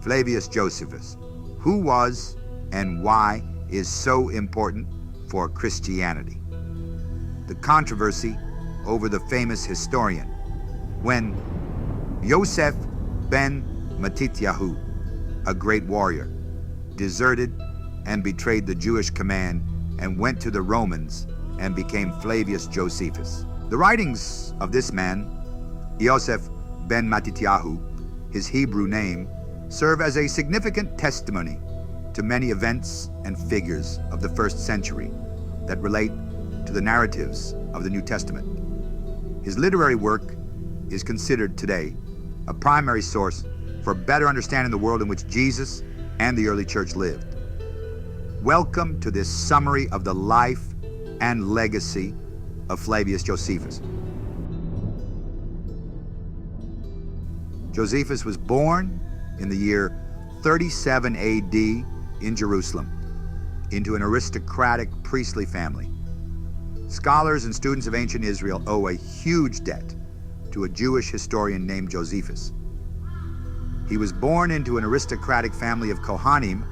Flavius Josephus. Who was and why is so important for Christianity? The controversy over the famous historian. When YOSEF ben MATITYAHU, a great warrior, deserted and betrayed the Jewish command and went to the Romans and became Flavius Josephus. The writings of this man, YOSEF ben MATITYAHU, his Hebrew name, serve as a significant testimony to many events and figures of the first century that relate to the narratives of the New Testament. His literary work is considered today a primary source for better understanding the world in which Jesus and the early church lived. Welcome to this summary of the life and legacy of Flavius Josephus. Josephus was born in the year 37 AD in Jerusalem into an aristocratic priestly family. Scholars and students of ancient Israel owe a huge debt to a Jewish historian named Josephus. He was born into an aristocratic family of Kohanim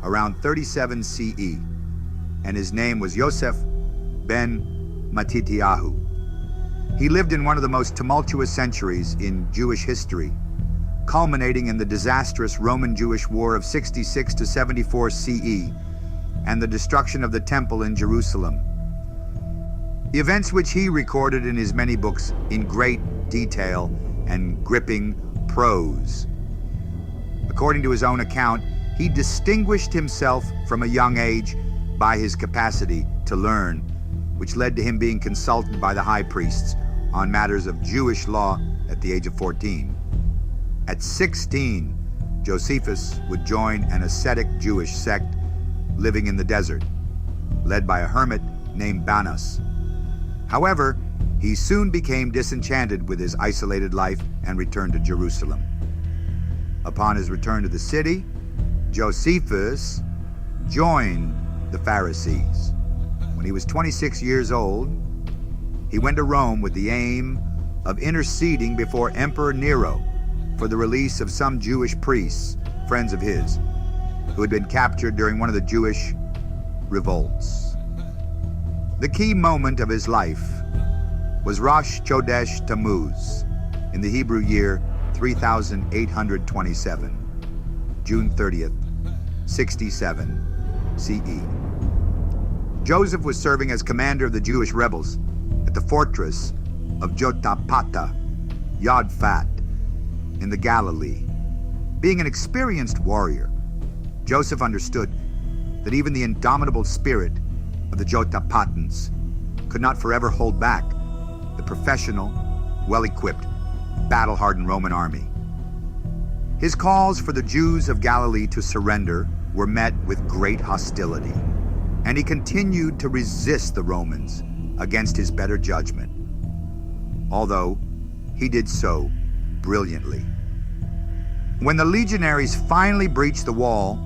around 37 CE, and his name was Yosef ben MATITYAHU. He lived in one of the most tumultuous centuries in Jewish history, culminating in the disastrous Roman-Jewish War of 66 to 74 CE and the destruction of the temple in Jerusalem. The events which he recorded in his many books in great detail and gripping prose. According to his own account, he distinguished himself from a young age by his capacity to learn, which led to him being consulted by the high priests on matters of Jewish law at the age of 14. At 16, Josephus would join an ascetic Jewish sect living in the desert, led by a hermit named Banas. However, he soon became disenchanted with his isolated life and returned to Jerusalem. Upon his return to the city, Josephus joined the Pharisees. When he was 26 years old, he went to Rome with the aim of interceding before Emperor Nero for the release of some Jewish priests, friends of his, who had been captured during one of the Jewish revolts. The key moment of his life was Rosh Chodesh Tammuz in the Hebrew year 3827, June 30th, 67 CE. Joseph was serving as commander of the Jewish rebels at the fortress of Jotapata, Yodfat, in the Galilee. Being an experienced warrior, Joseph understood that even the indomitable spirit of the Jotapatans could not forever hold back the professional, well-equipped, battle-hardened Roman army. His calls for the Jews of Galilee to surrender were met with great hostility, and he continued to resist the Romans against his better judgment, although he did so brilliantly. When the legionaries finally breached the wall,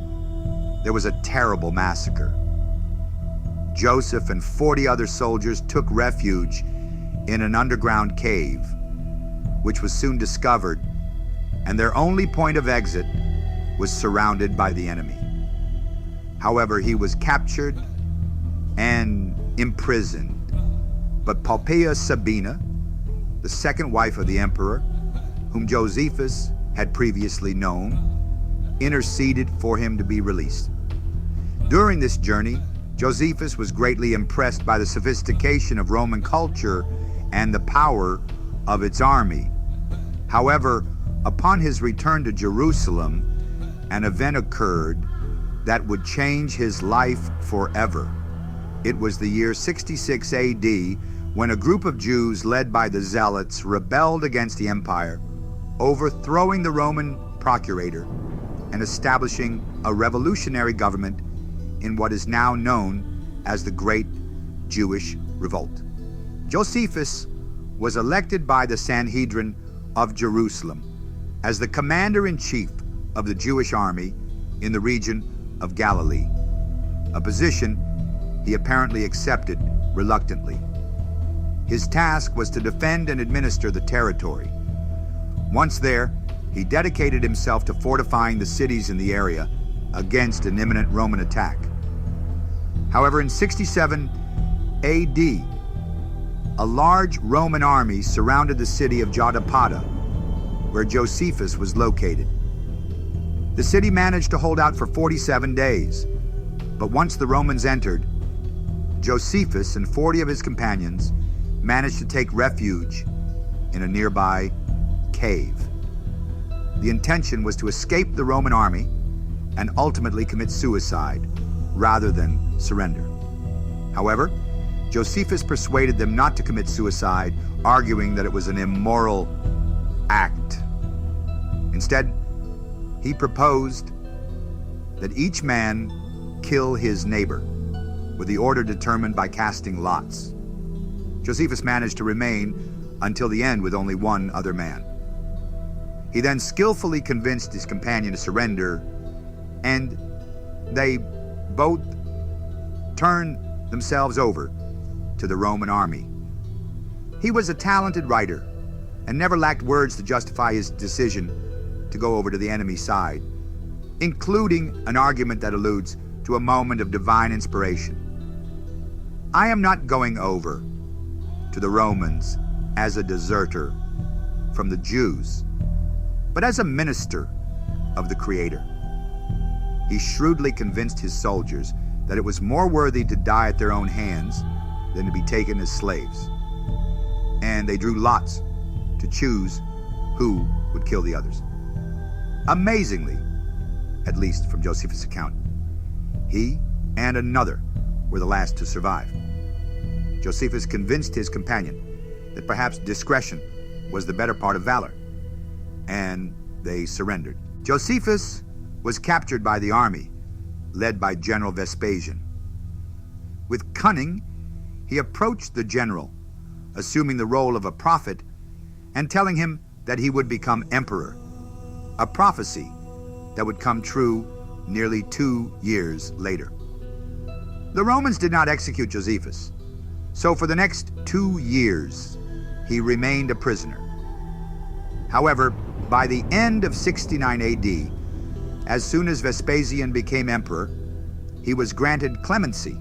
there was a terrible massacre. Joseph and 40 other soldiers took refuge in an underground cave, which was soon discovered, and their only point of exit was surrounded by the enemy. However, he was captured and imprisoned, but Poppaea Sabina, the second wife of the emperor, whom Josephus had previously known, interceded for him to be released. During this journey, Josephus was greatly impressed by the sophistication of Roman culture and the power of its army. However, upon his return to Jerusalem, an event occurred that would change his life forever. It was the year 66 AD when a group of Jews led by the Zealots rebelled against the empire, overthrowing the Roman procurator and establishing a revolutionary government in what is now known as the Great Jewish Revolt. Josephus was elected by the Sanhedrin of Jerusalem as the commander-in-chief of the Jewish army in the region of Galilee, a position he apparently accepted reluctantly. His task was to defend and administer the territory. Once there, he dedicated himself to fortifying the cities in the area against an imminent Roman attack. However, in 67 AD, a large Roman army surrounded the city of Jotapata, where Josephus was located. The city managed to hold out for 47 days, but once the Romans entered, Josephus and 40 of his companions managed to take refuge in a nearby cave. The intention was to escape the Roman army and ultimately commit suicide rather than surrender. However, Josephus persuaded them not to commit suicide, arguing that it was an immoral act. Instead, he proposed that each man kill his neighbor, with the order determined by casting lots. Josephus managed to remain until the end with only one other man. He then skillfully convinced his companion to surrender, and they both turned themselves over to the Roman army. He was a talented writer and never lacked words to justify his decision to go over to the enemy side, including an argument that alludes to a moment of divine inspiration. I am not going over to the Romans as a deserter from the Jews, but as a minister of the Creator. He shrewdly convinced his soldiers that it was more worthy to die at their own hands than to be taken as slaves. And they drew lots to choose who would kill the others. Amazingly, at least from Josephus' account, he and another were the last to survive. Josephus convinced his companion that perhaps discretion was the better part of valor, and they surrendered. Josephus was captured by the army, led by General Vespasian. With cunning, he approached the general, assuming the role of a prophet and telling him that he would become emperor, a prophecy that would come true nearly 2 years later. The Romans did not execute Josephus, so for the next 2 years, he remained a prisoner. However, by the end of 69 AD, as soon as Vespasian became emperor, he was granted clemency,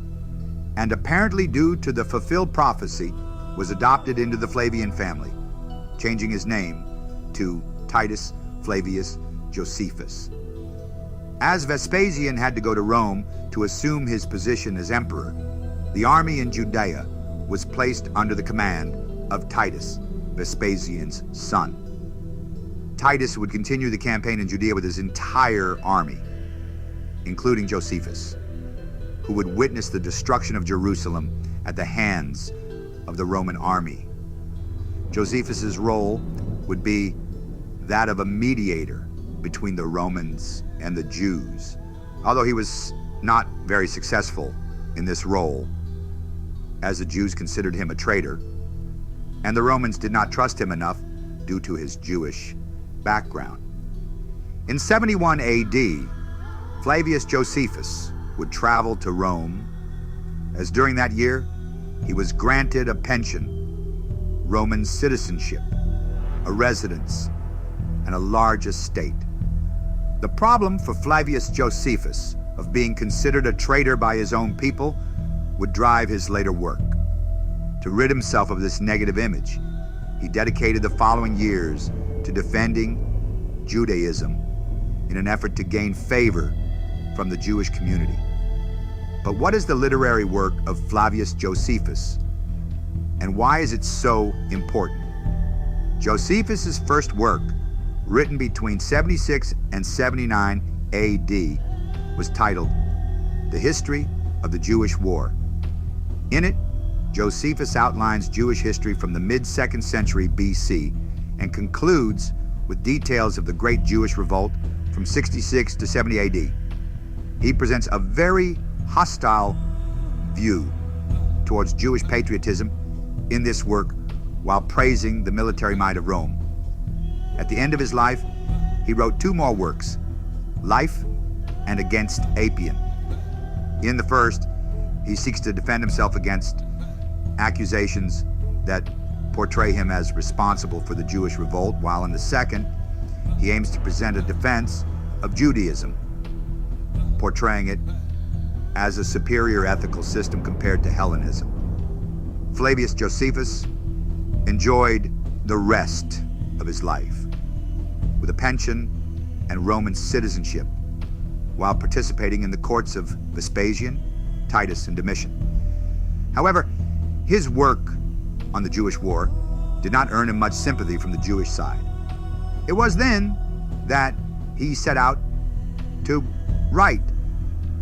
and apparently due to the fulfilled prophecy, was adopted into the Flavian family, changing his name to Titus Flavius Josephus. As Vespasian had to go to Rome to assume his position as emperor, the army in Judea was placed under the command of Titus, Vespasian's son. Titus would continue the campaign in Judea with his entire army, including Josephus, who would witness the destruction of Jerusalem at the hands of the Roman army. Josephus's role would be that of a mediator between the Romans and the Jews, although he was not very successful in this role, as the Jews considered him a traitor, and the Romans did not trust him enough due to his Jewish background. In 71 AD, Flavius Josephus would travel to Rome, as during that year, he was granted a pension, Roman citizenship, a residence, and a large estate. The problem for Flavius Josephus of being considered a traitor by his own people would drive his later work. To rid himself of this negative image, he dedicated the following years to defending Judaism in an effort to gain favor from the Jewish community. But what is the literary work of Flavius Josephus, and why is it so important? Josephus's first work, written between 76 and 79 AD, was titled The History of the Jewish War. In it, Josephus outlines Jewish history from the mid-2nd century BC and concludes with details of the Great Jewish Revolt from 66 to 70 AD. He presents a very hostile view towards Jewish patriotism in this work while praising the military might of Rome. At the end of his life, he wrote 2 more works, Life and Against Apion. In the first, he seeks to defend himself against accusations that portray him as responsible for the Jewish revolt, while in the second, he aims to present a defense of Judaism, portraying it as a superior ethical system compared to Hellenism. Flavius Josephus enjoyed the rest of his life with a pension and Roman citizenship while participating in the courts of Vespasian, Titus, and Domitian. However, his work on the Jewish war did not earn him much sympathy from the Jewish side. It was then that he set out to write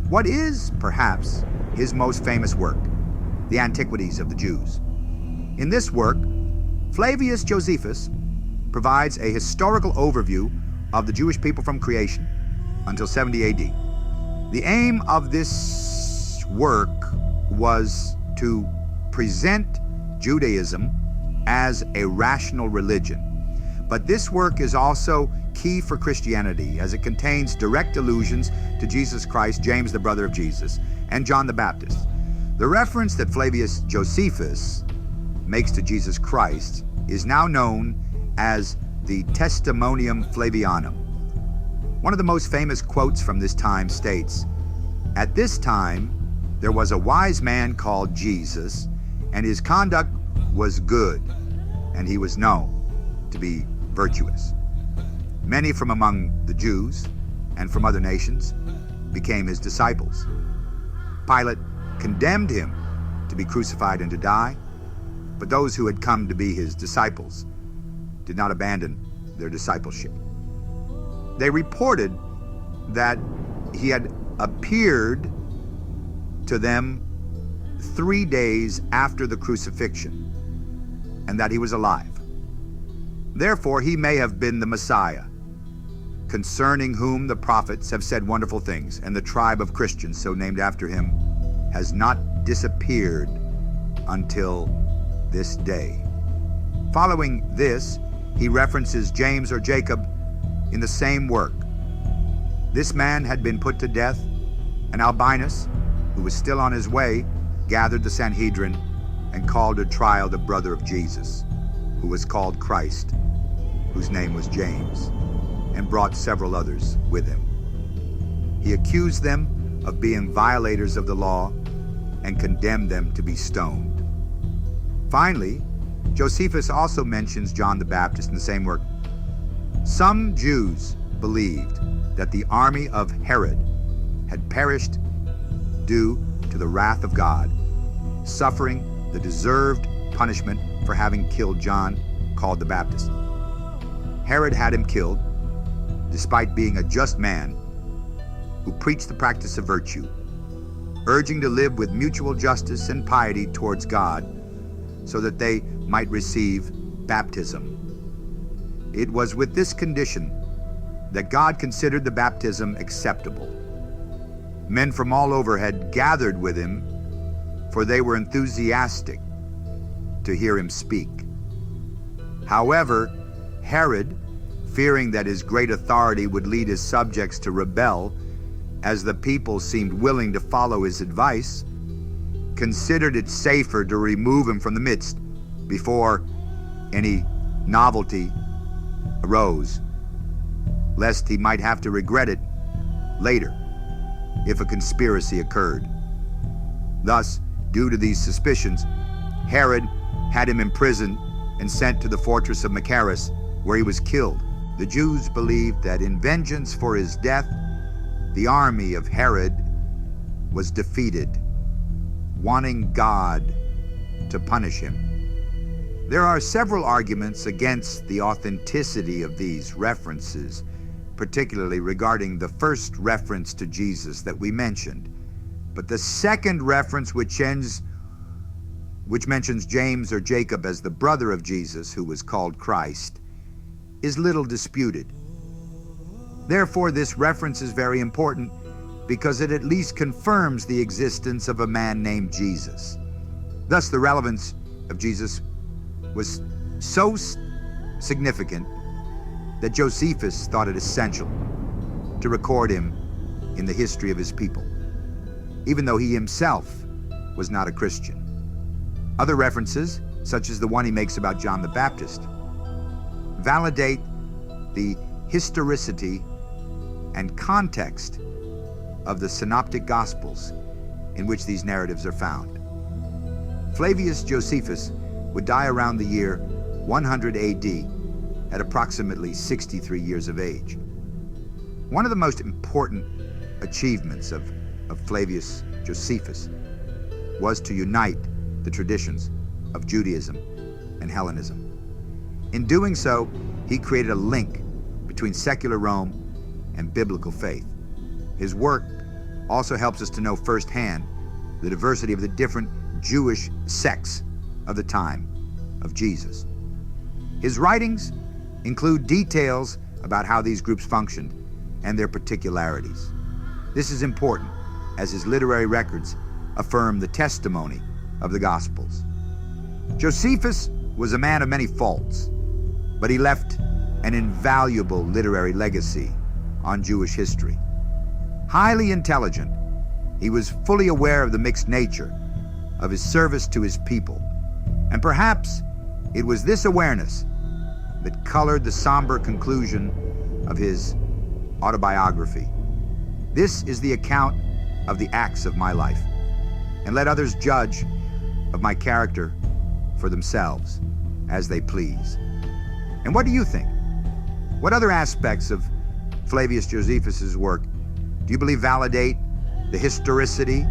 what is perhaps his most famous work, the Antiquities of the Jews. In this work, Flavius Josephus provides a historical overview of the Jewish people from creation until 70 AD. The aim of this work was to present Judaism as a rational religion. But this work is also key for Christianity, as it contains direct allusions to Jesus Christ, James the brother of Jesus, and John the Baptist. The reference that Flavius Josephus makes to Jesus Christ is now known as the Testimonium Flavianum. One of the most famous quotes from this time states, "At this time there was a wise man called Jesus, and his conduct was good, and he was known to be virtuous. Many from among the Jews and from other nations became his disciples. Pilate condemned him to be crucified and to die, but those who had come to be his disciples did not abandon their discipleship. They reported that he had appeared to them 3 days after the crucifixion, and that he was alive. Therefore, he may have been the Messiah, concerning whom the prophets have said wonderful things, and the tribe of Christians, so named after him, has not disappeared until this day." Following this, he references James or Jacob in the same work. This man had been put to death, and Albinus, who was still on his way, gathered the Sanhedrin and called to trial the brother of Jesus, who was called Christ, whose name was James, and brought several others with him. He accused them of being violators of the law and condemned them to be stoned. Finally, Josephus also mentions John the Baptist in the same work. Some Jews believed that the army of Herod had perished due to the wrath of God, suffering the deserved punishment for having killed John, called the Baptist. Herod had him killed, despite being a just man who preached the practice of virtue, urging to live with mutual justice and piety towards God, so that they might receive baptism. It was with this condition that God considered the baptism acceptable. Men from all over had gathered with him, for they were enthusiastic to hear him speak. However, Herod, fearing that his great authority would lead his subjects to rebel, as the people seemed willing to follow his advice, considered it safer to remove him from the midst before any novelty arose, lest he might have to regret it later if a conspiracy occurred. Thus, due to these suspicions, Herod had him imprisoned and sent to the fortress of Machaerus, where he was killed. The Jews believed that in vengeance for his death, the army of Herod was defeated, wanting God to punish him. There are several arguments against the authenticity of these references, particularly regarding the first reference to Jesus that we mentioned. But the second reference, which mentions James or Jacob as the brother of Jesus, who was called Christ, is little disputed. Therefore, this reference is very important because it at least confirms the existence of a man named Jesus. Thus, the relevance of Jesus was so significant that Josephus thought it essential to record him in the history of his people, even though he himself was not a Christian. Other references, such as the one he makes about John the Baptist, validate the historicity and context of the synoptic gospels in which these narratives are found. Flavius Josephus would die around the year 100 AD at approximately 63 years of age. One of the most important achievements of Flavius Josephus was to unite the traditions of Judaism and Hellenism. In doing so, he created a link between secular Rome and biblical faith. His work also helps us to know firsthand the diversity of the different Jewish sects of the time of Jesus. His writings include details about how these groups functioned and their particularities. This is important as his literary records affirm the testimony of the Gospels. Josephus was a man of many faults, but he left an invaluable literary legacy on Jewish history. Highly intelligent, he was fully aware of the mixed nature of his service to his people, and perhaps it was this awareness that colored the somber conclusion of his autobiography. This is the account of the acts of my life, and let others judge of my character for themselves as they please. And what do you think? What other aspects of Flavius Josephus's work do you believe validate the historicity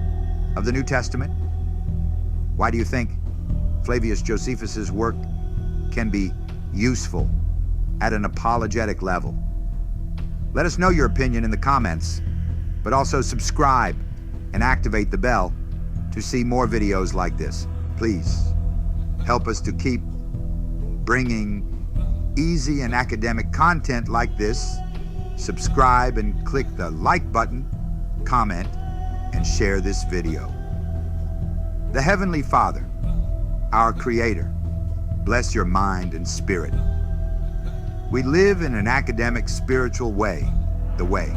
of the New Testament? Why do you think Flavius Josephus's work can be useful at an apologetic level? Let us know your opinion in the comments, but also subscribe and activate the bell to see more videos like this. Please help us to keep bringing easy and academic content like this. Subscribe and click the like button, comment, and share this video. The Heavenly Father, our Creator, bless your mind and spirit. We live in an academic, spiritual way, the way.